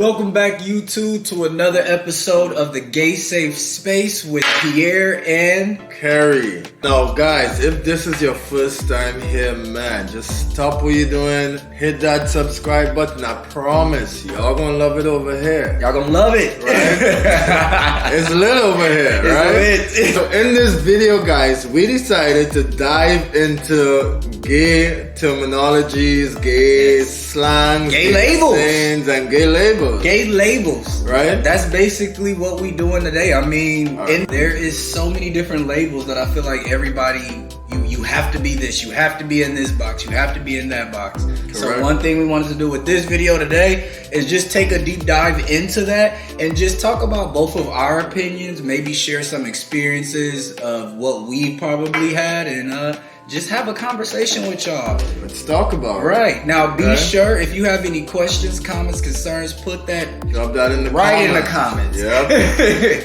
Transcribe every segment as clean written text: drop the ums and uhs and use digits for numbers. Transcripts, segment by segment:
Welcome back, YouTube, to another episode of the Gay Safe Space with Pierré and Kerry. Now, guys, if this is your first time here, man, just stop what you're doing, hit that subscribe button. I promise y'all gonna love it over here. y'all gonna love it, Right? It's lit over here, right? So in this video, guys, we decided to dive into gay terminologies, gay slang, Gay labels. sayings, and gay labels. Gay labels, Right? That's basically what we doing today. I mean, and there is so many different labels that I feel like everybody, you have to be this, you have to be in this box, you have to be in that box. Correct. So one thing we wanted to do with this video today is just take a deep dive into that and just talk about both of our opinions, maybe share some experiences of what we probably had, and just have a conversation with y'all. Let's talk about it. Right. Now, be Okay. sure if you have any questions, comments, concerns, put that Drop that in the right comments. in the comments. Yep.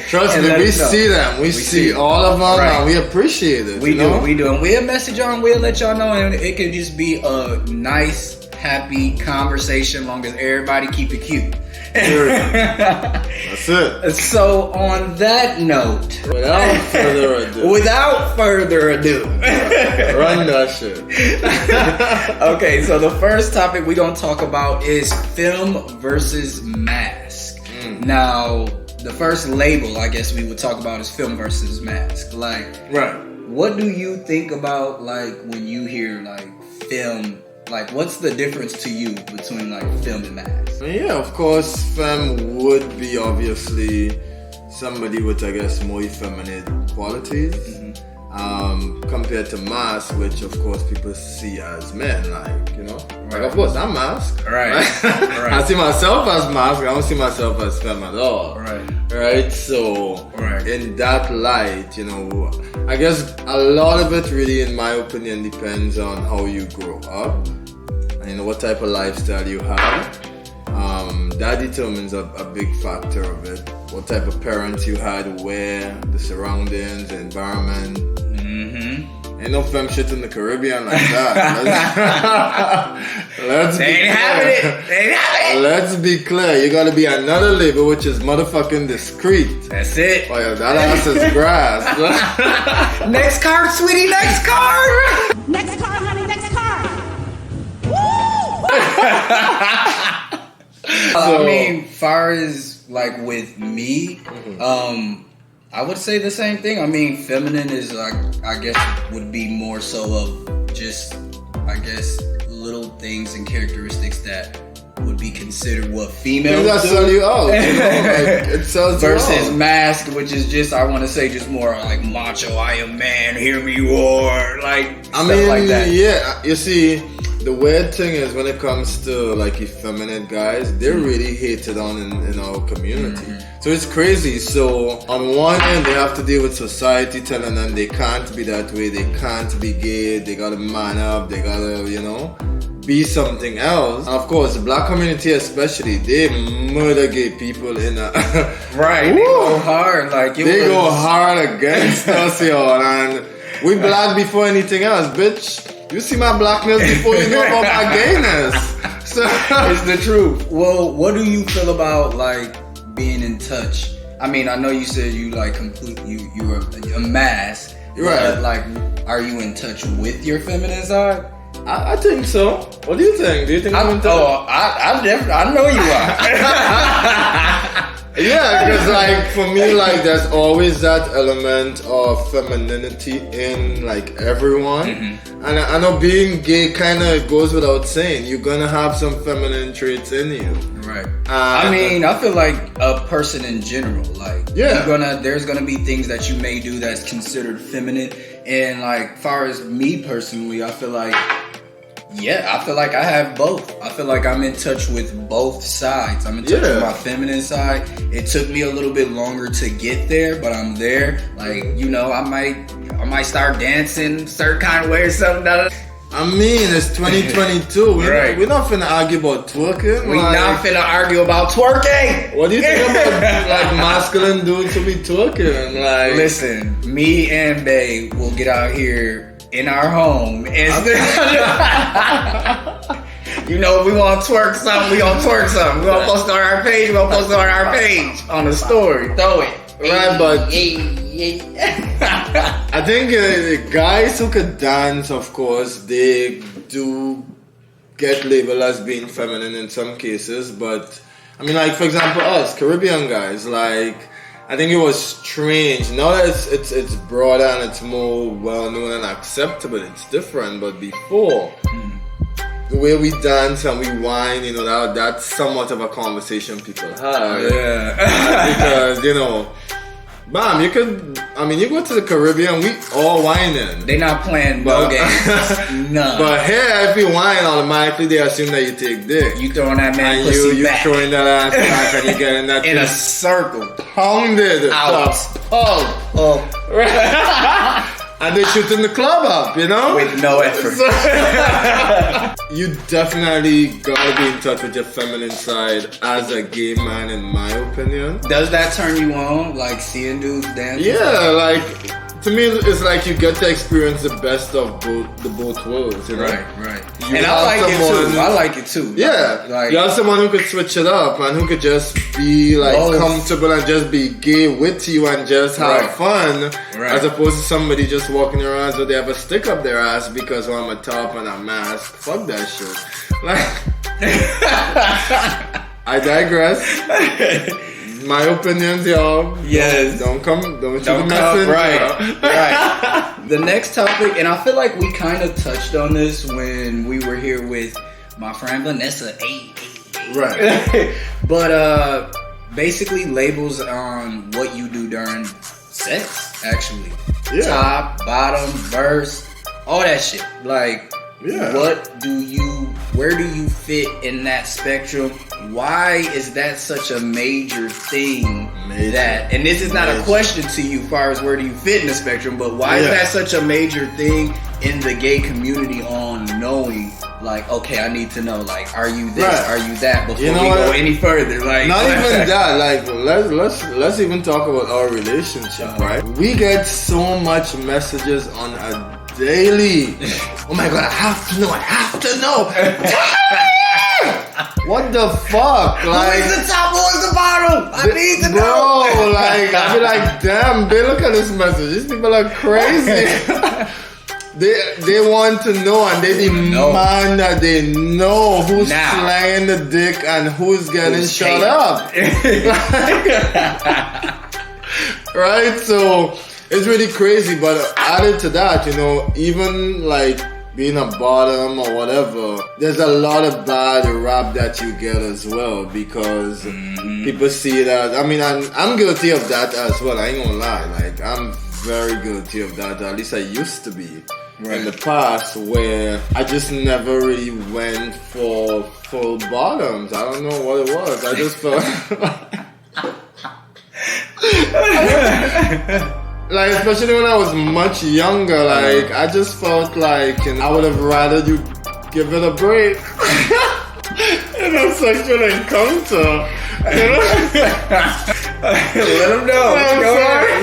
Trust And me, let we us know. see them. We see all of them, Right. and we appreciate it. We you know? do. And we'll message y'all and we'll let y'all know. And it can just be a nice, happy conversation, long as everybody keep it cute. That's it. So, on that note, Without further ado, run that shit. Okay, so the first topic we're gonna talk about is film versus mask. Now, the first label I guess we would talk about is film versus mask. Like, Right. what do you think about, like, when you hear like film? Like, what's the difference to you between like film and mask? Yeah, of course, femme would be obviously somebody with, I guess, more effeminate qualities. Compared to mask, which of course people see as men, like, you know. Like, of course, I'm mask. Right. I see myself as mask. I don't see myself as femme at all. Right. So, Right. in that light, you know, I guess a lot of it really, in my opinion, depends on how you grow up and, you know, what type of lifestyle you have. That determines a big factor of it. What type of parents you had, where, the surroundings, the environment. Ain't no femme shit in the Caribbean like that. Let's They be ain't having it. They ain't having it. Let's be clear. You gotta be another label, which is motherfucking discreet. That's it. Oh yeah, that ass is grass. Next card, sweetie. Next card. Next car, honey, next car. I mean, far as like with me, I would say the same thing. I mean, feminine is like, I guess would be more so of just, I guess, little things and characteristics that would be considered what females That do. sell you out. You know? Like, it sells you Versus out. mask, which is just, I want to say, just more like macho. I am man. Hear me roar. Like I stuff mean, like that. yeah. You see, the weird thing is when it comes to like effeminate guys, they're really hated on in our community. So it's crazy. So on one end, they have to deal with society telling them they can't be that way, they can't be gay, they gotta man up, they gotta, you know, be something else. And of course, the black community especially, they murder gay people in a Right. They go hard. Like it they was, go hard against us, yo, and we black before anything else, bitch. You see my blackness before you know about my gayness. So It's the truth. Well, what do you feel about like being in touch? I mean, I know you said you like you were a mask. Right. But, like, are you in touch with your feminine side? I think so. What do you think? Do you think I'm in touch? I definitely, I know you are. Yeah, because like for me, like there's always that element of femininity in like everyone, and I know being gay kind of goes without saying. You're gonna have some feminine traits in you, Right. I mean, I feel like a person in general, like, Yeah. there's gonna be things that you may do that's considered feminine, and like, far as me personally, I feel like I have both. I feel like I'm in touch with both sides. I'm in touch with my feminine side. It took me a little bit longer to get there, but I'm there. Like, you know, I might start dancing certain kind of way or something. I mean, it's 2022. Right. We're not finna argue about twerking. We not finna argue about twerking. What do you think about like masculine dudes who be twerking? Like, Listen, me and Bae will get out here in our home and You know, we want to twerk something, we gonna twerk something. We gonna post it on our page, we gonna post it on our page. On the story, throw it. Right, but I think guys who could dance, of course, they do get labeled as being feminine in some cases. But I mean, like for example, us Caribbean guys, like I think it was strange. Now that it's broader and it's more well known and acceptable, it's different. But before, the way we dance and we whine, you know, that's somewhat of a conversation people have. Yeah. Because, you know, bam, you go to the Caribbean, we all whining. They not playing no games. None. But here, if you whine, automatically they assume that you take dick. You throwing that man and pussy you back. throwing that ass back and you getting that In a circle. pounded. Out. Oh. And they shooting the club up, you know? With no effort. You definitely gotta be in touch with your feminine side as a gay man, in my opinion. Does that turn you on? Like seeing dudes dance? Yeah, like to me, it's like you get to experience the best of both worlds, you know? Right. You And I have like it someone- too. I like it too. Yeah, Like, you have someone who could switch it up and who could just be like Both. comfortable and just be gay with you and just have Right. fun, Right. as opposed to somebody just walking around so they have a stick up their ass because I'm a top and a mask. Fuck that shit. Like, I digress. My opinions, y'all. Yes. Don't come Don't messing. come, right. The next topic, and I feel like we kind of touched on this when we were here with my friend Vanessa. Right. But basically labels on what you do during sex, actually. Yeah. Top, bottom, verse, all that shit. Like, Yeah. where do you fit in that spectrum? Why is that such a major thing? And this is not a question to you as far as where do you fit in the spectrum, but why is that such a major thing in the gay community on knowing, like, okay, I need to know, like, are you this, Right. are you that, before You know we what? go any further? Like, Not even that. Like, let's even talk about our relationship, right? We get so much messages on a daily. Oh my god, I have to know. What the fuck? Who Like, is the top? Who is the bottom? I need to know. bro, like, I be like, damn, they look at this message. These people are crazy. They want to know and they demand that they know who's slanging the dick and who's getting shut up. Right? So it's really crazy, but added to that, you know, even like being a bottom or whatever, there's a lot of bad rap that you get as well because people see it as, I mean, I'm guilty of that as well, I ain't gonna lie. Like, I'm very guilty of that, at least I used to be. In the past, where I just never really went for full bottoms. I don't know what it was. I just felt like, especially when I was much younger, like I just felt like, and I would have rather you give it a break in a sexual encounter. You know? Let them know.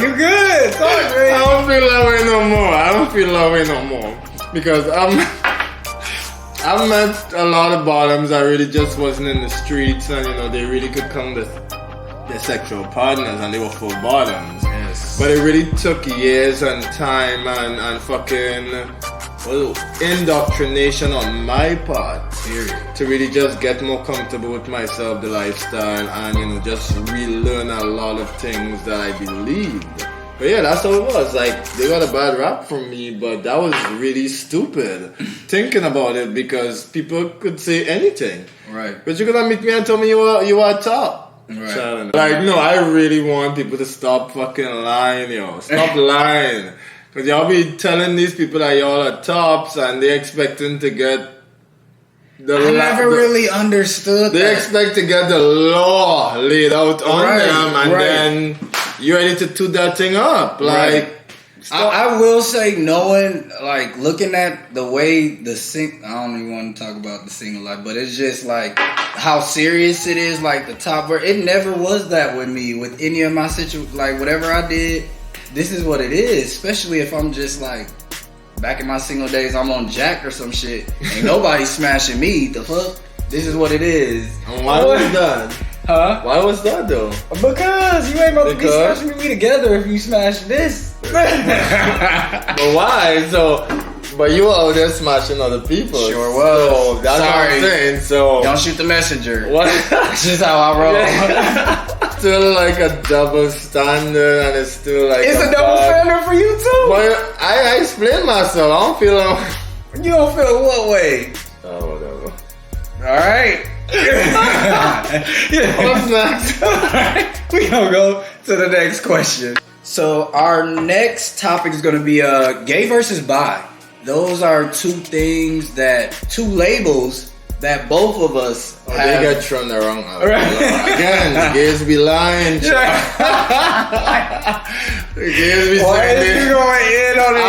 You good. Talk, man. I don't feel that way no more. Because I've met a lot of bottoms that really just wasn't in the streets and, you know, they really could come to their sexual partners and they were full bottoms. Yes. But it really took years and time and fucking indoctrination on my part to really just get more comfortable with myself, the lifestyle, and, you know, just relearn a lot of things that I believed. But yeah, that's how it was. Like, they got a bad rap from me, but that was really stupid thinking about it because people could say anything. Right. But you're gonna meet me and tell me you are top. Right. Like, no, I really want people to stop fucking lying, yo. Stop lying. Because y'all be telling these people that y'all are tops and they expecting to get I never really understood They that. expect to get the law laid out on them and then you're ready to toot that thing up. Like, I will say, knowing, like, looking at the way I don't even want to talk about the single life, but it's just like how serious it is, like the top verse. It never was that with me, with any of my situations. Like, whatever I did, this is what it is, especially if I'm just like back in my single days, I'm on Jack or some shit. Ain't nobody smashing me. The fuck? This is what it is. And why was that? Huh? Why was that though? Because you ain't about to be smashing me together if you smash this. But why? So, but you were out there smashing other people. Sure was. So that's what I'm saying. So don't shoot the messenger. What? That's just how I roll. Still like a double standard, and it's still like It's a double standard for you too. But I explained myself. I don't feel like... You don't feel what way? Oh, whatever. All right. What's next? Alright, we gonna go to the next question. So our next topic is gonna be gay versus bi. Those are two labels that both of us have. They get thrown around. Right. Again, the gays be lying. The gays be Why saying is you going in on it?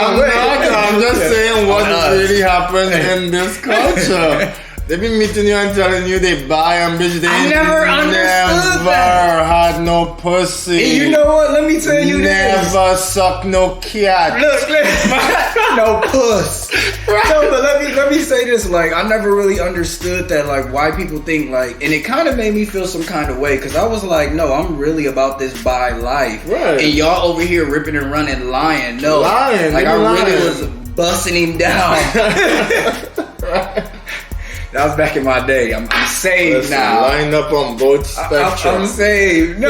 I'm just saying what really happens in this culture. They be meeting you and telling you they bi and bitch. They I never understood that. Had no pussy. And you know what? Let me tell you this. Never suck no cat. Look, no puss. Right. No, but let me say this. Like, I never really understood that. Like, why people think like, and it kind of made me feel some kind of way because I was like, no, I'm really about this bi life. Right. And y'all over here ripping and running, lying. No, lying. Like I lying. really was busting him down. Right. That was back in my day. I'm saved now. Lined up on both spectrums. I'm saved. No.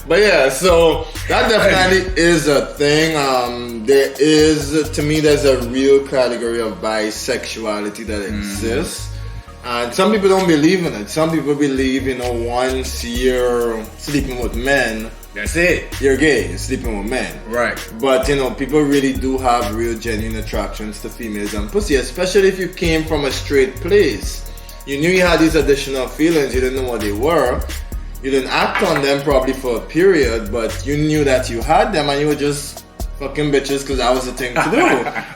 But yeah, so that definitely is a thing. There is, to me, there's a real category of bisexuality that exists. And some people don't believe in it. Some people believe, once you're sleeping with men, that's it. You're gay, you're sleeping with men. Right. But, people really do have real genuine attractions to females and pussy, especially if you came from a straight place. You knew you had these additional feelings, you didn't know what they were. You didn't act on them probably for a period, but you knew that you had them and you were just fucking bitches because that was the thing to do.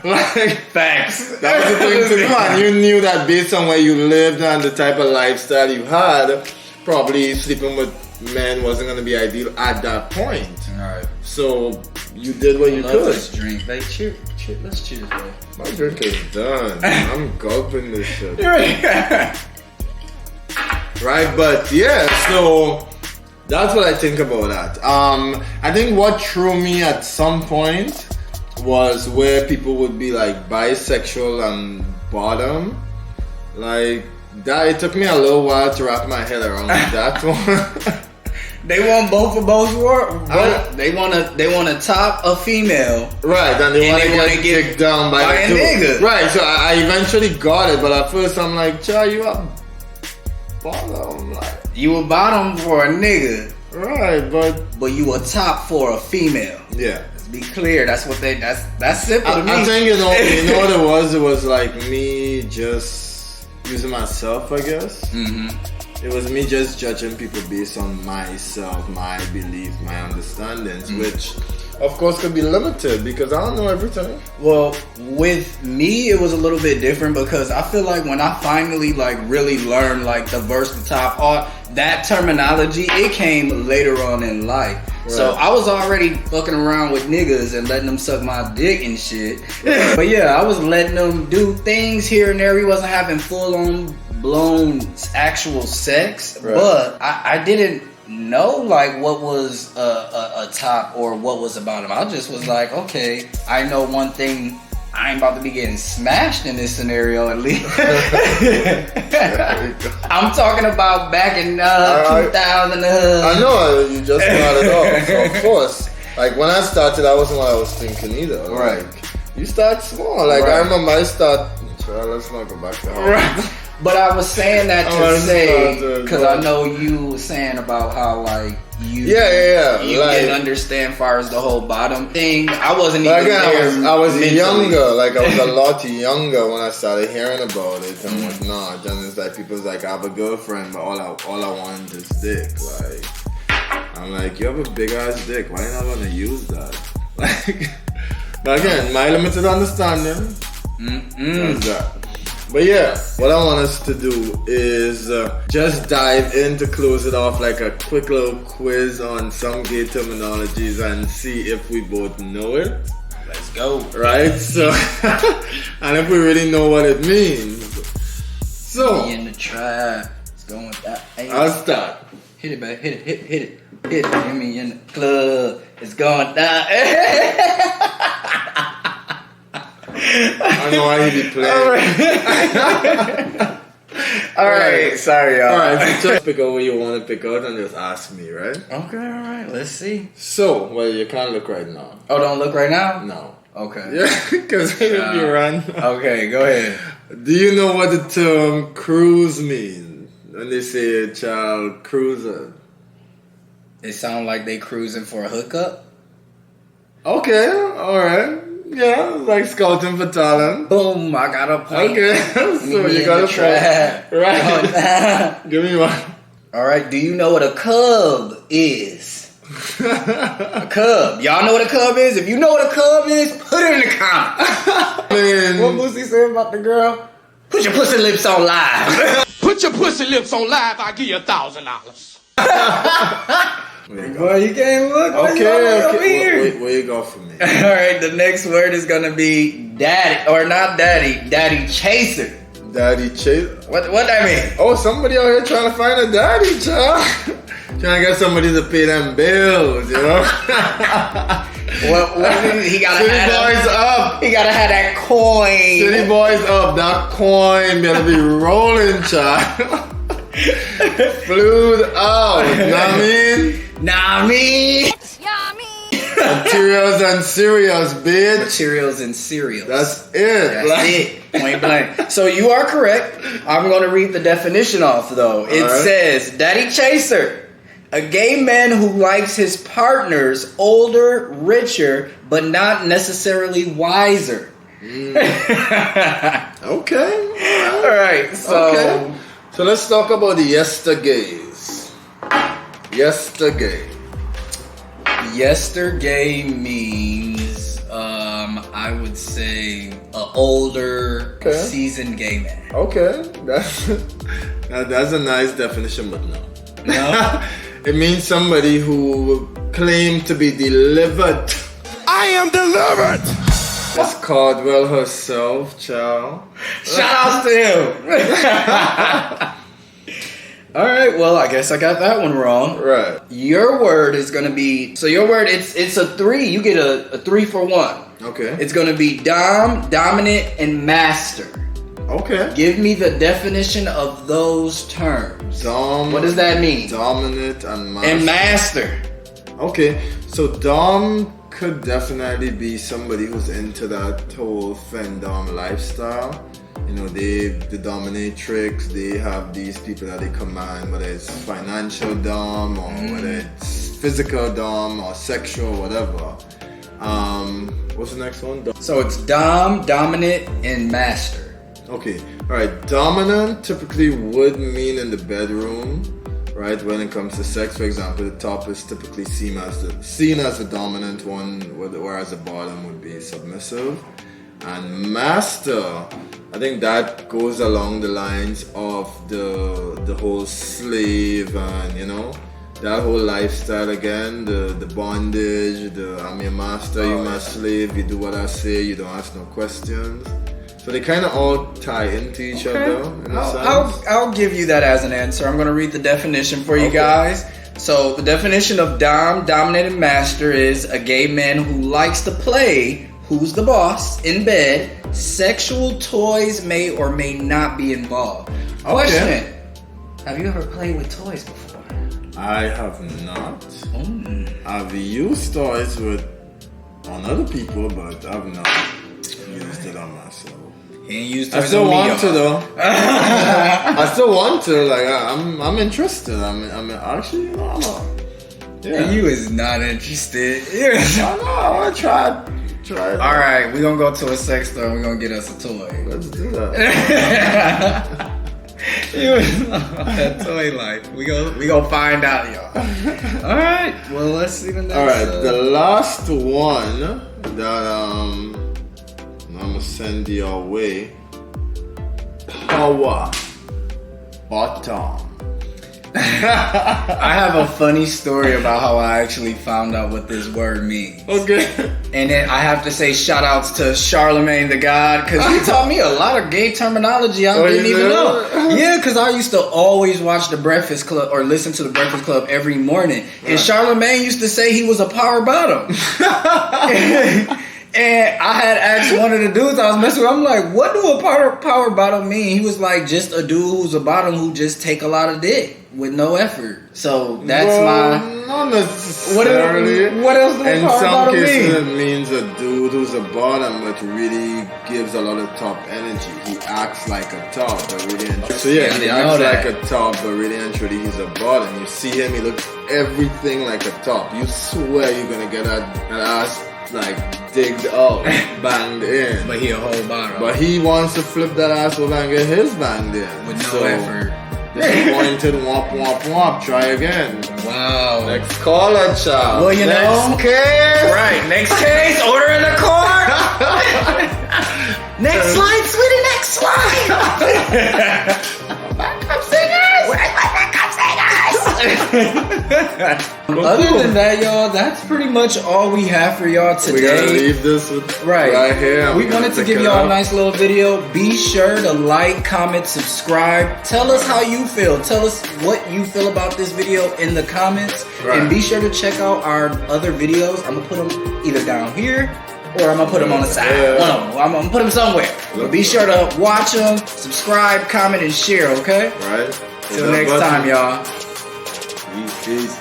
Like, thanks. That was the thing to do. And you knew that based on where you lived and the type of lifestyle you had, probably sleeping with men wasn't going to be ideal at that point. Alright. So you did what you could. Let's drink. Babe, cheers. Let's cheers, babe. My drink is done. I'm gulping this shit. Right, but yeah, so that's what I think about that. I think what threw me at some point was where people would be like bisexual and bottom. Like that, it took me a little while to wrap my head around that one. They want both of both worlds. They want to top a female, right? And they want to get kicked down by a nigga, right? So I eventually got it, but at first I'm like, "Child, you are bottom." Like, you a bottom for a nigga, right? But you a top for a female. Yeah. Let's be clear. That's what that's simple to me. I think you know what it was. It was like me just using myself, I guess. Mm-hmm. It was me just judging people based on myself, my belief, my understandings, which of course could be limited because I don't know everything. Well, with me, it was a little bit different because I feel like when I finally really learned the versatile all that terminology, it came later on in life. Right. So I was already fucking around with niggas and letting them suck my dick and shit. But yeah, I was letting them do things here and there. We wasn't having full on blown actual sex, right. But I didn't know what was a top or what was a bottom. I just was like, okay, I know one thing. I ain't about to be getting smashed in this scenario at least. I'm talking about back in 2000. I know you just started off, so of course. When I started, that wasn't what I was thinking either. Right. You start small. Right. I remember I start. Let's not go back there. Right. But I was saying that to say, because I know you were saying about how you didn't understand as far as the whole bottom thing. I wasn't even there. I was younger, I was a lot younger when I started hearing about it and whatnot. And it's like people's like, I have a girlfriend, but all I want is dick. I'm like, you have a big ass dick. Why are you not gonna use that? But again, my limited understanding. That's that. But yeah, what I want us to do is just dive in to close it off like a quick little quiz on some gay terminologies and see if we both know it. Let's go. Right? So, and if we really know what it means. So, Me in the trap. It's going with that. Hey, I'll start. hit it, babe. Hit it. Get me in the club. It's going down. I know why he be playing. All right. Sorry, y'all. Alright, so just pick out what you want to pick out and just ask me, right? Okay, all right. Let's see. So, well, you can't look right now. Oh, don't look right now? No. Okay. Yeah, because it'll be run. Okay, go ahead. Do you know what the term cruise means? When they say a child cruising. It sounds like they cruising for a hookup. Okay, alright. Yeah, like scouting for talent. Boom, I got a point. Okay, so you got a trap. point. Right. Give me one. All right, do you know what a cub is? A cub. Y'all know what a cub is? If you know what a cub is, put it in the comments. What Lucy said about the girl? Put your pussy lips on live. Put your pussy lips on live, I'll give you $1,000. Boy, you can't look. Okay. Where you go for me? All right, the next word is gonna be daddy, or not daddy, daddy chaser. Daddy chase. What that mean? Oh, somebody out here trying to find a daddy, child. Trying to get somebody to pay them bills, you know? What he gotta City have boys up. He gotta have that coin. City boys up. That coin better be rolling, child. Flued out. You know what I mean? Nah, me. Materials and cereals, bitch. Materials and cereals. That's it. That's it. Point blank. So you are correct. I'm going to read the definition off, though. It says, daddy chaser, a gay man who likes his partners older, richer, but not necessarily wiser. Okay. All right. So, Okay. So let's talk about the yestergays. yesterday means, I would say, an older, seasoned gay man. Okay. That's a nice definition, but no. No? It means somebody who claimed to be delivered. I am delivered. Miss Caldwell herself, child. Shout out to him. All right, well, I guess I got that one wrong. Right. Your word is going to be, so your word, it's a 3. You get a 3 for 1. Okay. It's going to be dominant, and master. Okay. Give me the definition of those terms. What does that mean? Dominant and master. And master. Okay, so dom could definitely be somebody who's into that whole fandom lifestyle. You know, the dominatrix, they have these people that they command, whether it's financial dom or whether it's physical dom or sexual, whatever. What's the next one? So it's dominant, and master. Okay, alright. Dominant typically would mean in the bedroom, right? When it comes to sex, for example, the top is typically seen as the dominant one, whereas the bottom would be submissive. And master, I think that goes along the lines of the whole slave and, you know, that whole lifestyle again, the bondage, I'm your master, you're my slave, you do what I say, you don't ask no questions. So they kind of all tie into each other in a sense. I'll give you that as an answer. I'm going to read the definition for you guys. So the definition of dominant, and master is a gay man who likes to play who's the boss in bed. Sexual toys may or may not be involved. Question: have you ever played with toys before? I have not. I've used toys on other people, but I've not used it on myself. He ain't used I toys still on me, want to y'all. though. I still want to. Like I'm interested. I'm actually, you know, And you is not interested. I want to try it. All right, we're gonna go to a sex store. We're gonna get us a toy. Let's do that. You is on that toy life. We gonna find out, y'all. All right. Well, let's see the next. All right, the last one that I'm gonna send your way. Power bottom. I have a funny story about how I actually found out what this word means. Okay. And then I have to say shout outs to Charlemagne the God, because he taught me a lot of gay terminology I didn't even know. Yeah, because I used to always watch The Breakfast Club or listen to The Breakfast Club every morning. And Charlemagne used to say he was a power bottom. And I had asked one of the dudes I was messing with, I'm like, what do a power bottom mean? He was like, just a dude who's a bottom who just take a lot of dick with no effort. So that's not necessarily. What else do a power bottom mean? In some cases, it means a dude who's a bottom but really gives a lot of top energy. He acts like a top, but really he acts like a top, but really and truly he's a bottom. You see him, he looks everything like a top. You swear you're gonna get that ass like digged out, banged in. But he a whole bottom. But he wants to flip that ass over and get his banged in. With no effort. Disappointed, womp womp womp. Try again. Wow. Next caller, child. Well, you know. Next case. Right. Next case. Order in the court. Next slide, sweetie. Next slide. Backup singers. Where's my backup singers? Other than that, y'all, that's pretty much all we have for y'all today. We're gonna leave this with right here. We wanted to give y'all a nice little video. Be sure to like, comment, subscribe. Tell us how you feel. Tell us what you feel about this video in the comments. Right. And be sure to check out our other videos. I'm gonna put them either down here or I'm gonna put them on the side. No, I'm gonna put them somewhere. But be sure to watch them, subscribe, comment, and share, okay? Right. Till next time, y'all. Peace.